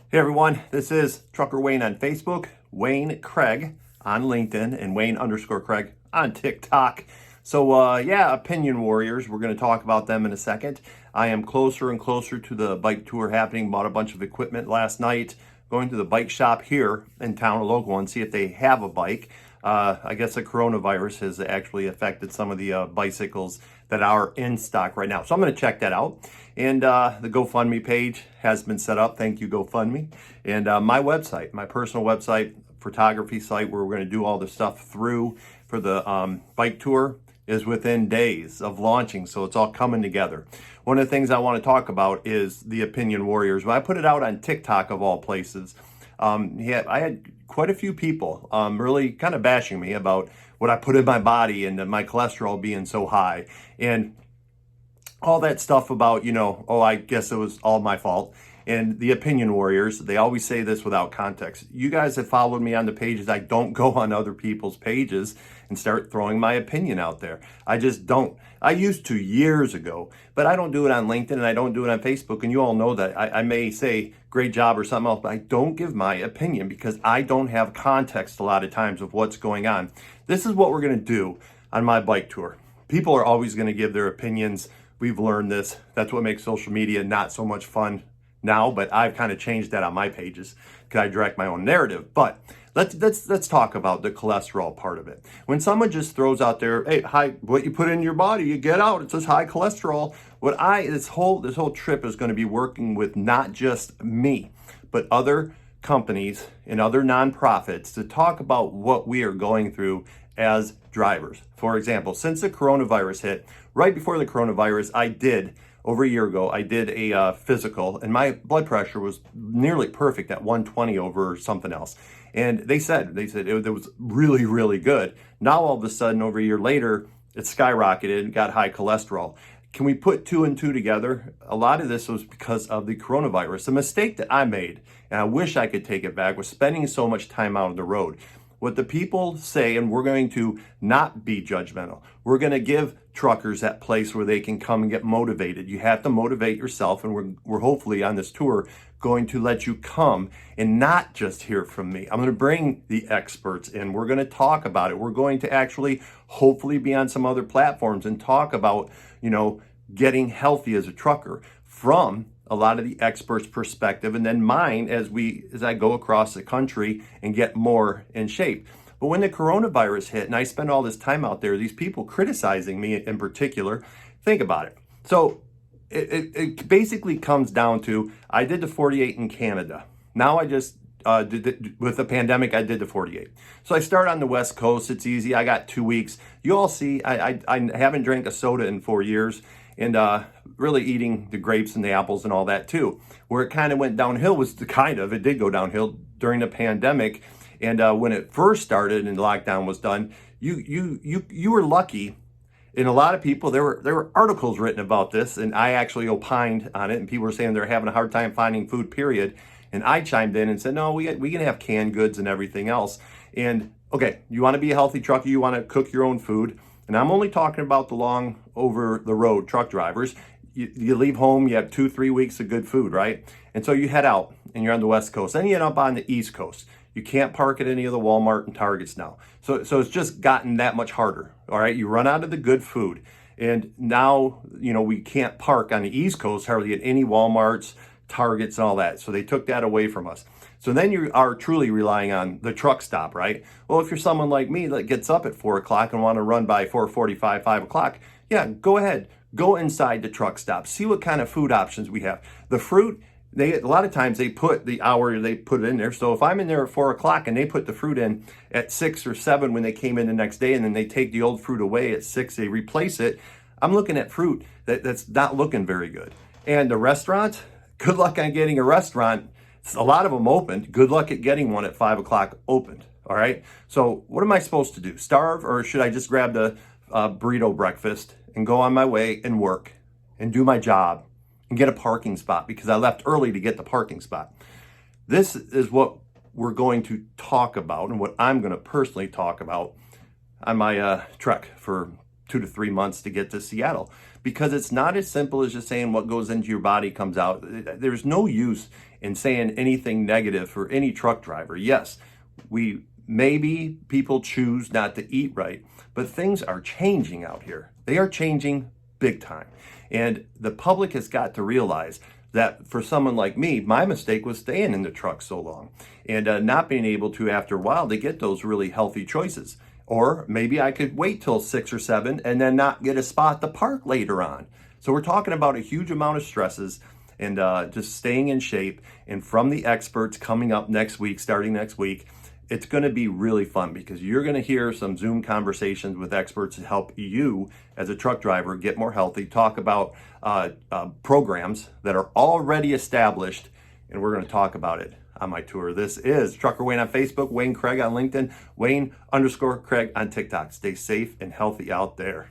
Hey everyone, this is Trucker Wayne on Facebook, Wayne Craig on LinkedIn, and Wayne_Craig on TikTok. So opinion warriors, we're going to talk about them in a second. I am closer and closer to the bike tour happening. Bought a bunch of equipment last night, going to the bike shop here in town, a local one, see if they have a bike. I guess the coronavirus has actually affected some of the bicycles that are in stock right now. So I'm going to check that out. And the GoFundMe page has been set up. Thank you, GoFundMe. And my website, my personal website, photography site where we're going to do all the stuff through for the bike tour is within days of launching. So it's all coming together. One of the things I want to talk about is the opinion warriors. When I put it out on TikTok of all places, I had quite a few people really kind of bashing me about what I put in my body and my cholesterol being so high and all that stuff about, I guess it was all my fault. And the opinion warriors, they always say this without context. You guys have followed me on the pages. I don't go on other people's pages and start throwing my opinion out there. I just don't. I used to years ago, but I don't do it on LinkedIn and I don't do it on Facebook. And you all know that. I may say great job or something else, but I don't give my opinion because I don't have context a lot of times of what's going on. This is what we're going to do on my bike tour. People are always going to give their opinions. We've learned this. That's what makes social media not so much fun now, but I've kind of changed that on my pages because I direct my own narrative. But let's talk about the cholesterol part of it. When someone just throws out there, hey, what you put in your body, you get out. It says high cholesterol. This whole trip is going to be working with not just me, but other companies and other nonprofits to talk about what we are going through as drivers. For example, since the coronavirus hit, right before the coronavirus, over a year ago, I did a physical, and my blood pressure was nearly perfect at 120 over something else. And they said it was really, really good. Now, all of a sudden, over a year later, it skyrocketed and got high cholesterol. Can we put two and two together? A lot of this was because of the coronavirus. The mistake that I made, and I wish I could take it back, was spending so much time out on the road. What the people say, and we're going to not be judgmental. We're going to give truckers that place where they can come and get motivated. You have to motivate yourself, and we're hopefully on this tour going to let you come and not just hear from me. I'm going to bring the experts in. We're going to talk about it. We're going to actually hopefully be on some other platforms and talk about, getting healthy as a trucker from a lot of the experts' perspective, and then mine as I go across the country and get more in shape. But when the coronavirus hit and I spent all this time out there, these people criticizing me in particular, think about it. So it basically comes down to, I did the 48 in Canada. Now I just with the pandemic, I did the 48. So I start on the West Coast. It's easy. I got 2 weeks. You all see, I haven't drank a soda in 4 years. And really eating the grapes and the apples and all that too. Where it kind of went downhill it did go downhill during the pandemic. And when it first started and lockdown was done, you were lucky. And a lot of people, there were articles written about this, and I actually opined on it, and people were saying they're having a hard time finding food, period. And I chimed in and said, no, we can have canned goods and everything else. And okay, you want to be a healthy trucker, you want to cook your own food. And I'm only talking about the long over the road truck drivers. You leave home, you have 2-3 weeks of good food, right? And so you head out and you're on the West Coast. Then you end up on the East Coast. You can't park at any of the Walmart and Targets now. So it's just gotten that much harder, all right? You run out of the good food. And now, we can't park on the East Coast hardly at any Walmarts, Targets, and all that. So they took that away from us. So then you are truly relying on the truck stop, right? Well, if you're someone like me that gets up at 4 o'clock and want to run by 4:45, 5 o'clock, yeah, go ahead. Go inside the truck stop. See what kind of food options we have. The fruit, a lot of times they put the hour they put it in there. So if I'm in there at 4 o'clock and they put the fruit in at 6 or 7 when they came in the next day, and then they take the old fruit away at 6, they replace it, I'm looking at fruit that's not looking very good. And the restaurant, good luck on getting a restaurant. A lot of them opened. Good luck at getting one at 5 o'clock opened. All right. So what am I supposed to do? Starve, or should I just grab the burrito breakfast and go on my way and work and do my job and get a parking spot because I left early to get the parking spot? This is what we're going to talk about and what I'm going to personally talk about on my trek for 2 to 3 months to get to Seattle, because it's not as simple as just saying what goes into your body comes out. There's no use and saying anything negative for any truck driver. Yes, maybe people choose not to eat right, but things are changing out here. They are changing big time. And the public has got to realize that for someone like me, my mistake was staying in the truck so long and not being able to, after a while, to get those really healthy choices. Or maybe I could wait till 6 or 7 and then not get a spot to park later on. So we're talking about a huge amount of stresses and just staying in shape. And from the experts coming up next week, starting next week, it's going to be really fun because you're going to hear some Zoom conversations with experts to help you as a truck driver get more healthy, talk about programs that are already established, and we're going to talk about it on my tour. This is Trucker Wayne on Facebook, Wayne Craig on LinkedIn, Wayne_Craig on TikTok. Stay safe and healthy out there.